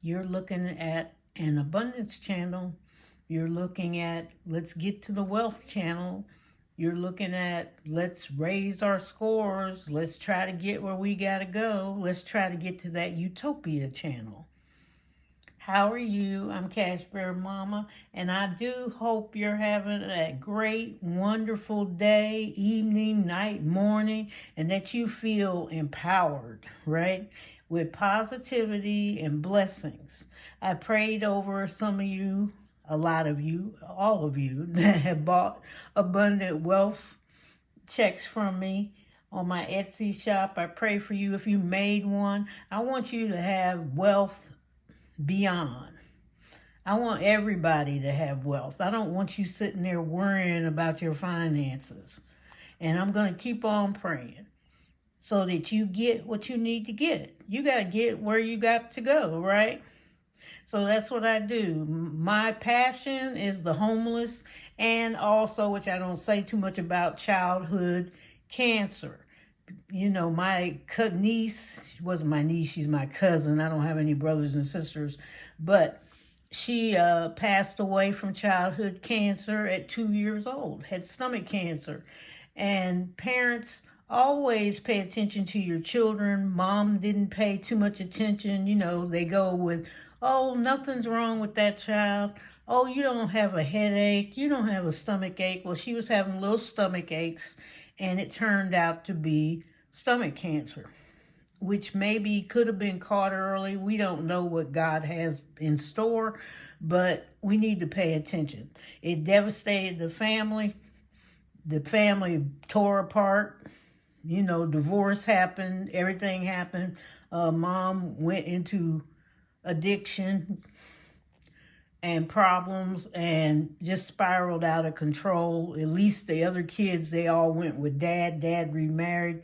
You're looking at an abundance channel. You're looking at let's get to the wealth channel. You're looking at let's raise our scores. Let's try to get where we got to go. Let's try to get to that utopia channel. How are you? I'm Cash Bear Mama, and I do hope you're having a great, wonderful day, evening, night, morning, and that you feel empowered, right? With positivity and blessings. I prayed over some of you, a lot of you, all of you that have bought abundant wealth checks from me on my Etsy shop. I pray for you if you made one. I want you to have wealth beyond. I want everybody to have wealth. I don't want you sitting there worrying about your finances. And I'm going to keep on praying so that you get what you need to get. You got to get where you got to go, right? So that's what I do. My passion is the homeless and also, which I don't say too much about, childhood cancer. You know, my niece, she wasn't my niece, she's my cousin. I don't have any brothers and sisters, but she passed away from childhood cancer at 2 years old, had stomach cancer. And parents always pay attention to your children. Mom didn't pay too much attention. You know, they go with, oh, nothing's wrong with that child. Oh, you don't have a headache. You don't have a stomach ache. Well, she was having little stomach aches, and it turned out to be stomach cancer, which maybe could have been caught early. We don't know what God has in store, but we need to pay attention. It devastated the family. The family tore apart. You know, divorce happened. Everything happened. Mom went into addiction and problems and just spiraled out of control. At least the other kids, they all went with dad. Dad remarried.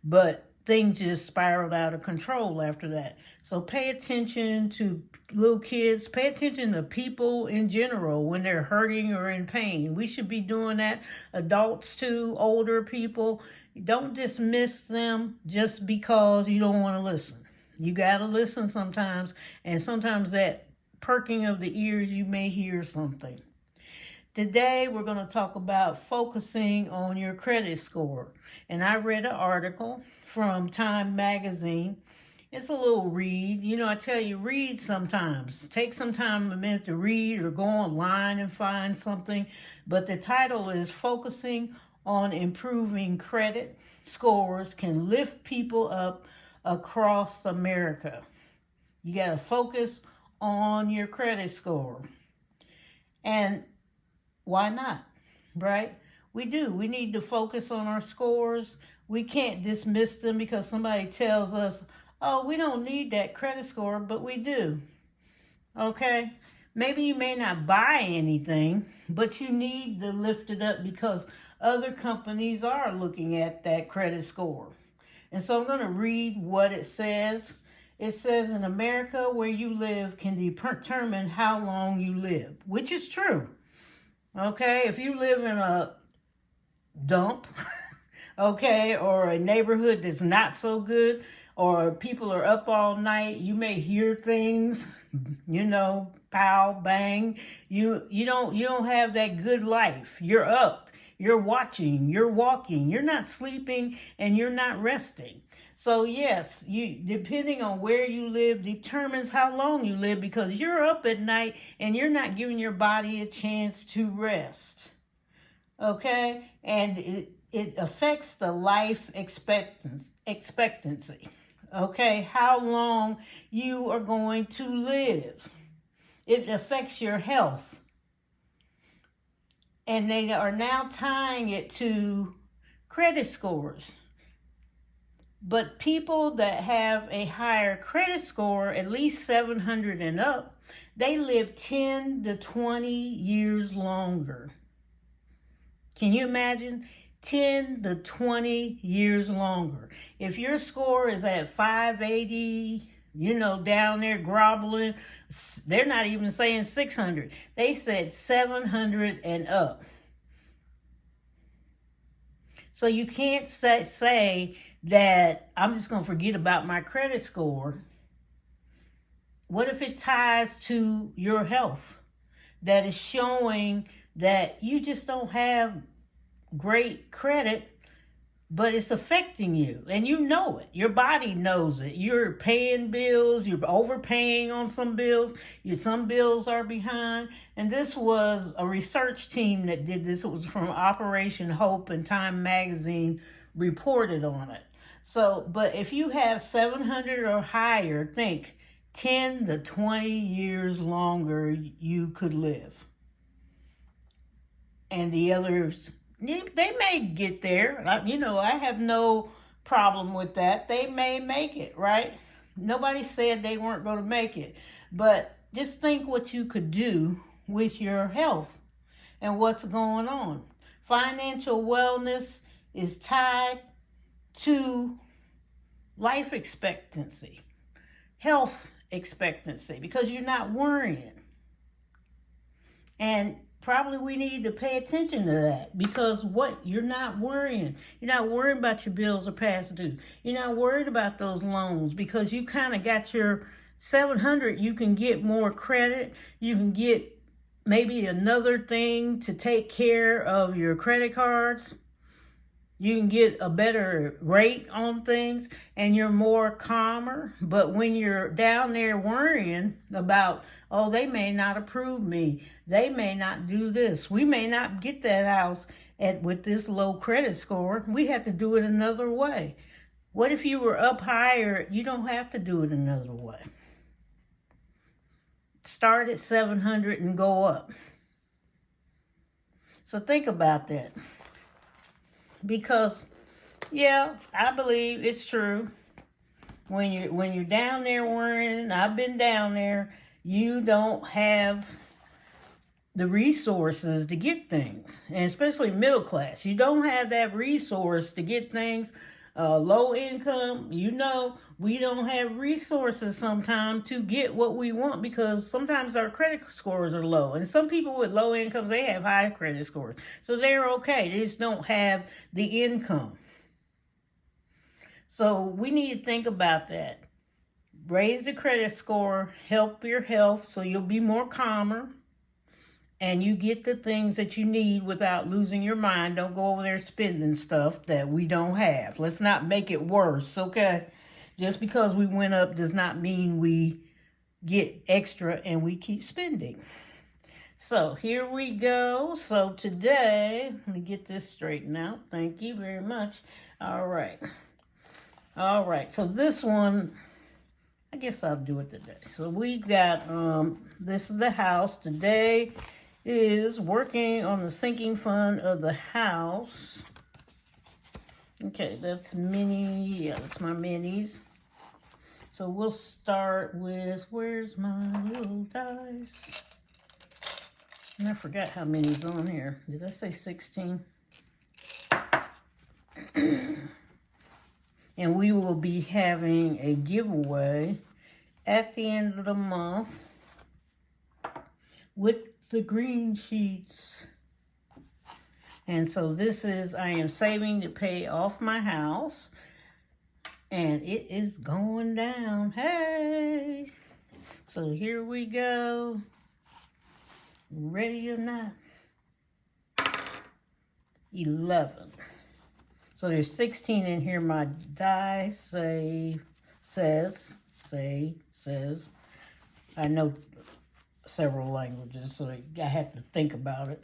But things just spiraled out of control after that. So pay attention to little kids. Pay attention to people in general when they're hurting or in pain. We should be doing that. Adults too, older people. Don't dismiss them just because you don't want to listen. You got to listen sometimes. And sometimes that perking of the ears, you may hear something. Today, we're going to talk about focusing on your credit score. And I read an article from Time Magazine. It's a little read. You know, I tell you, read sometimes. Take some time, a minute to read or go online and find something. But the title is Focusing on Improving Credit Scores Can Lift People Up Across America. You got to focus on your credit score. And why not, right? We do. We need to focus on our scores. We can't dismiss them because somebody tells us, oh, we don't need that credit score, but we do, okay? Maybe you may not buy anything, but you need to lift it up because other companies are looking at that credit score. And so I'm going to read what it says. It says, in America, where you live can determine how long you live, which is true. Okay, if you live in a dump, okay, or a neighborhood that's not so good, or people are up all night, you may hear things, you know, pow, bang. You don't have that good life. You're up, you're watching, you're walking, you're not sleeping, and you're not resting. So yes, you depending on where you live determines how long you live because you're up at night and you're not giving your body a chance to rest. Okay? And it affects the life expectancy. Okay? How long you are going to live. It affects your health. And they are now tying it to credit scores. But people that have a higher credit score, at least 700 and up, they live 10 to 20 years longer. Can you imagine? 10 to 20 years longer. If your score is at 580, you know, down there groveling, they're not even saying 600. They said 700 and up. So you can't say that I'm just going to forget about my credit score What if it ties to your health? That is showing that you just don't have great credit, but it's affecting you and you know it. Your body knows it. You're paying bills, you're overpaying on some bills, some bills are behind. And this was a research team that did this. It was from Operation Hope, and Time Magazine reported on it. So, but if you have 700 or higher, think 10 to 20 years longer you could live. And the others, they may get there. I have no problem with that. They may make it, right? Nobody said they weren't going to make it. But just think what you could do with your health and what's going on. Financial wellness is tied to life expectancy, health expectancy, because you're not worrying. And probably we need to pay attention to that, because you're not worrying. You're not worrying about your bills are past due. You're not worried about those loans because you kind of got your 700. You can get more credit. You can get maybe another thing to take care of your credit cards. You can get a better rate on things and you're more calmer. But when you're down there worrying about, oh, they may not approve me, they may not do this, we may not get that house with this low credit score, we have to do it another way. What if you were up higher? You don't have to do it another way. Start at 700 and go up. So think about that. Because, yeah, I believe it's true. When you're down there worrying, I've been down there, you don't have the resources to get things. And especially middle class. You don't have that resource to get things. Low income, we don't have resources sometimes to get what we want, because sometimes our credit scores are low. And some people with low incomes, they have high credit scores. So they're okay. They just don't have the income. So we need to think about that. Raise the credit score, help your health so you'll be more calmer. And you get the things that you need without losing your mind. Don't go over there spending stuff that we don't have. Let's not make it worse, okay? Just because we went up does not mean we get extra and we keep spending. So here we go. So today, let me get this straightened out. Thank you very much. All right. So this one, I guess I'll do it today. So we got, this is the house today. Is working on the sinking fund of the house. Okay, that's mini. Yeah, that's my minis. So we'll start with, where's my little dice? And I forgot how many's on here. Did I say 16? And we will be having a giveaway at the end of the month with the green sheets. And so this is, I am saving to pay off my house, and it is going down. Hey, so here we go. Ready or not? 11. So there's 16 in here. My die says. I know several languages, so I have to think about it.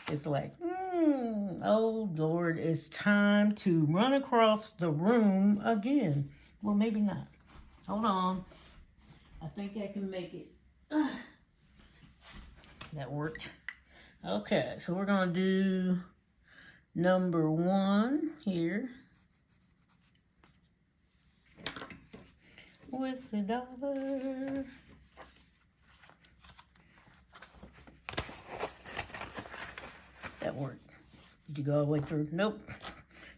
It's like, oh Lord, it's time to run across the room again. Well, maybe not. Hold on. I think I can make it. That worked. Okay, so we're going to do number 1 here. With the dollar. That worked. Did you go all the way through? Nope.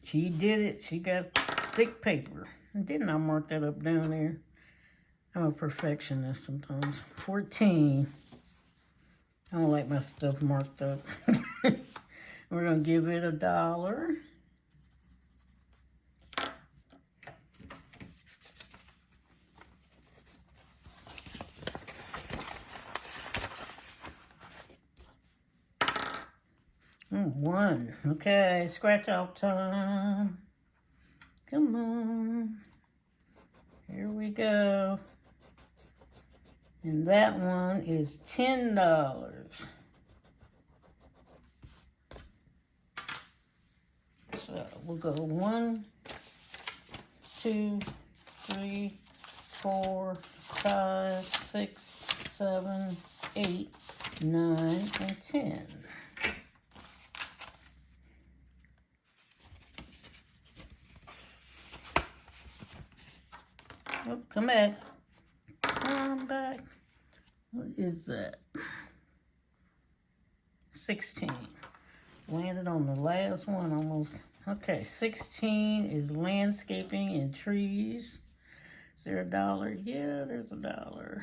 She did it. She got thick paper. And didn't I mark that up down there? I'm a perfectionist sometimes. 14. I don't like my stuff marked up. We're going to give it $1. 1. Okay, scratch off time. Come on. Here we go. And that one is $10. So we'll go 1, 2, 3, 4, 5, 6, 7, 8, 9, and 10. Oh, come back. Come back. What is that? 16. Landed on the last one almost. Okay, 16 is landscaping and trees. Is there $1? Yeah, there's $1.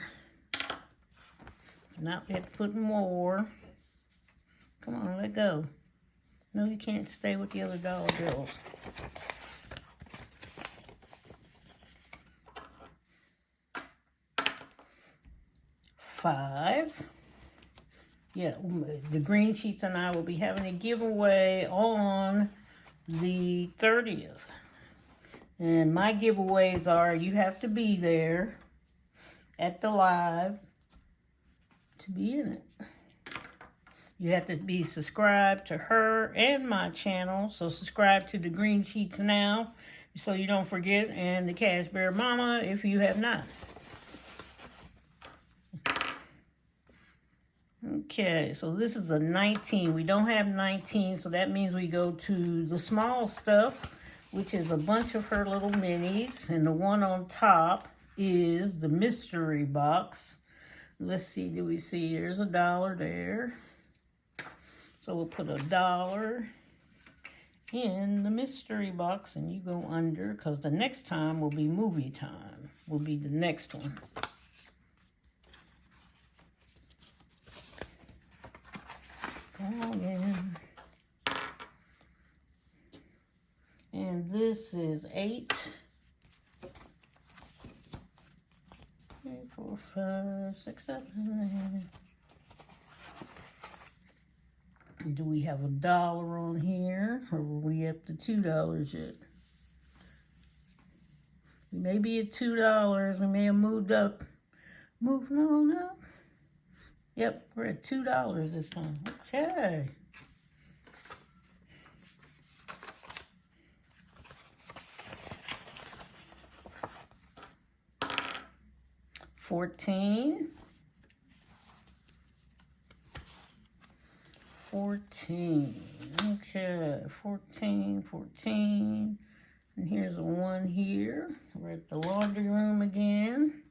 Now we have to put more. Come on, let go. No, you can't stay with the other dollar bills. $5. Yeah, the green sheets and I will be having a giveaway on the 30th. And my giveaways are, you have to be there at the live to be in it. You have to be subscribed to her and my channel. So subscribe to the green sheets now so you don't forget, and the Cash Bear Mama if you have not. Okay, so this is a 19. We don't have 19, so that means we go to the small stuff, which is a bunch of her little minis. And the one on top is the mystery box. Let's see, do we see? There's $1 there. So we'll put $1 in the mystery box, and you go under, because the next time will be movie time. Will be the next one. Oh, yeah. And this is 8. 3, 4, 5, 6, 7, 8. Do we have $1 on here? Or are we up to $2 yet? We may be at $2. We may have moved up. Moving on up. Yep, we're at $2 this time. Okay. $14. Okay, 14. And here's a 1 here. We're at the laundry room again.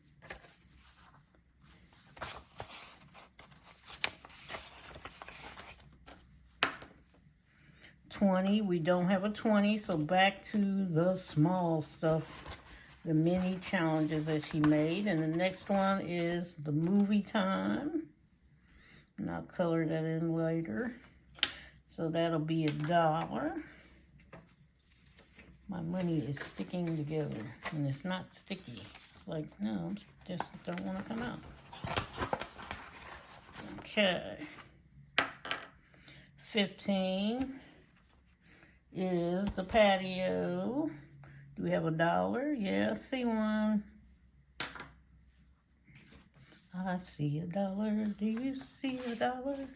$20. We don't have a 20, so back to the small stuff, the mini challenges that she made. And the next one is the movie time. And I'll color that in later. So that'll be $1. My money is sticking together, and it's not sticky. It's like, no, just don't want to come out. Okay. 15 is the patio. Do we have $1? Yeah, I see one. I see $1. Do you see $1?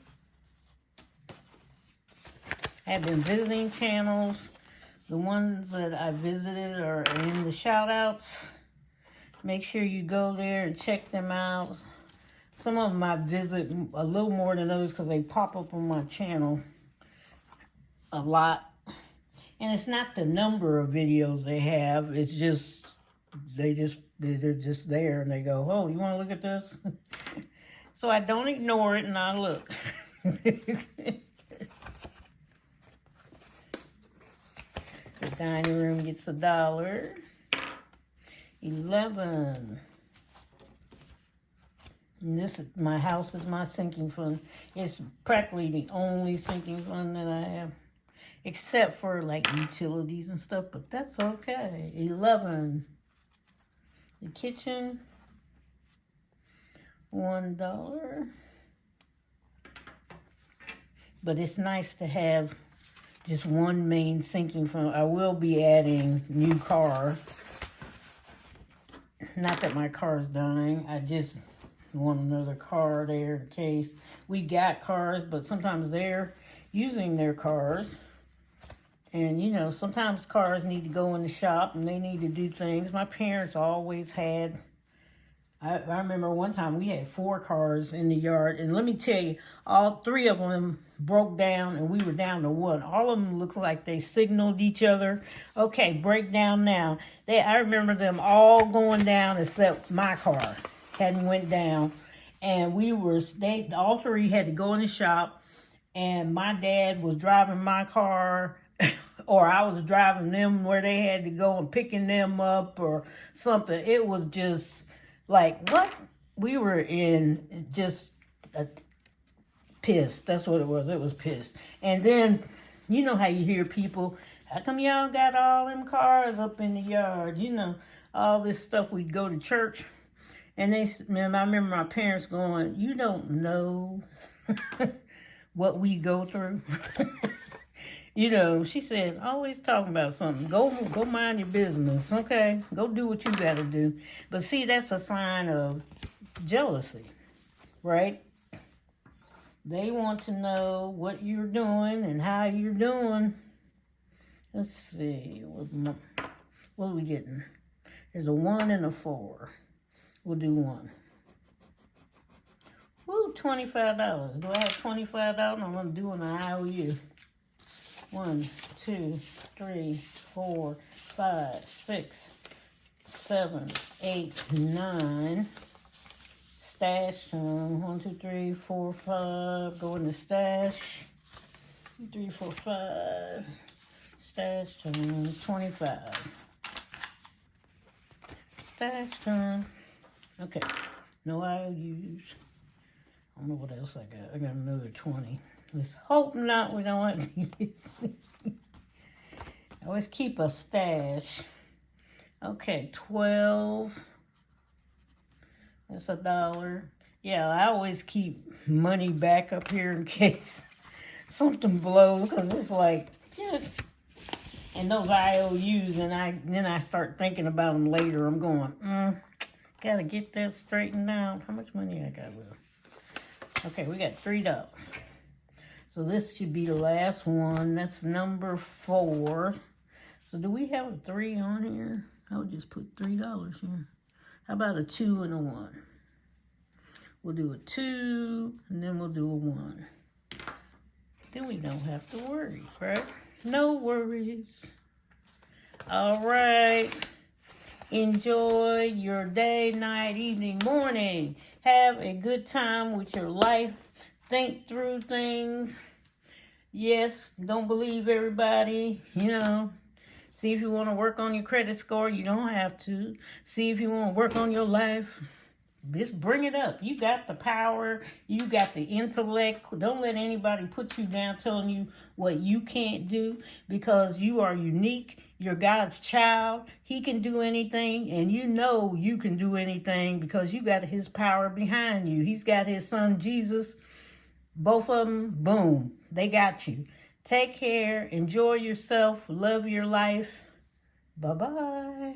I've been visiting channels. The ones that I visited are in the shout outs. Make sure you go there and check them out. Some of them I visit a little more than others because they pop up on my channel a lot. And it's not the number of videos they have. It's just, they're just there and they go, oh, you want to look at this? So I don't ignore it and I look. The dining room gets $1. 11. And this, my house is my sinking fund. It's practically the only sinking fund that I have. Except for like utilities and stuff, but that's okay. 11. The kitchen, $1. But it's nice to have just one main sinking fund. I will be adding new car. Not that my car is dying. I just want another car there in case. We got cars, but sometimes they're using their cars. And, you know, sometimes cars need to go in the shop and they need to do things. My parents always had, I remember one time we had 4 cars in the yard. And let me tell you, all 3 of them broke down and we were down to 1. All of them looked like they signaled each other. Okay, break down now. I remember them all going down except my car hadn't went down. And all 3 had to go in the shop. And my dad was driving my car or I was driving them where they had to go and picking them up or something. It was just like, what? We were in just pissed. That's what it was. It was pissed. And then, you know how you hear people, how come y'all got all them cars up in the yard? You know, all this stuff. We'd go to church. And I remember my parents going, you don't know what we go through. You know, she said, always talking about something. Go mind your business, okay? Go do what you got to do. But see, that's a sign of jealousy, right? They want to know what you're doing and how you're doing. Let's see. What are we getting? There's a 1 and a 4. We'll do 1. Woo, $25. Do I have $25? I'm going to do an IOU. 1, 2, 3, 4, 5, 6, 7, 8, 9. Stash time. 1, 2, 3, 4, 5. Go in the stash. 2, 3, 4, 5. Stash time. 25. Stash time. Okay. No IOUs. I don't know what else I got. I got another 20. Let's hope not. We don't want to use it. I always keep a stash. Okay, 12. That's $1. Yeah, I always keep money back up here in case something blows, because it's like, yeah. And those IOUs, and then I start thinking about them later. I'm going, gotta get that straightened out. How much money I got left? Okay, we got $3. So this should be the last one. That's number 4. So do we have a 3 on here? I would just put $3 here. How about a 2 and a 1? We'll do a 2, and then we'll do a 1. Then we don't have to worry, right? No worries. All right. Enjoy your day, night, evening, morning. Have a good time with your life. Think through things. Yes, don't believe everybody, you know. See if you want to work on your credit score. You don't have to. See if you want to work on your life. Just bring it up. You got the power. You got the intellect. Don't let anybody put you down telling you what you can't do, because you are unique. You're God's child. He can do anything, and you know you can do anything because you got his power behind you. He's got his son, Jesus. Both of them, boom, they got you. Take care. Enjoy yourself. Love your life. Bye-bye.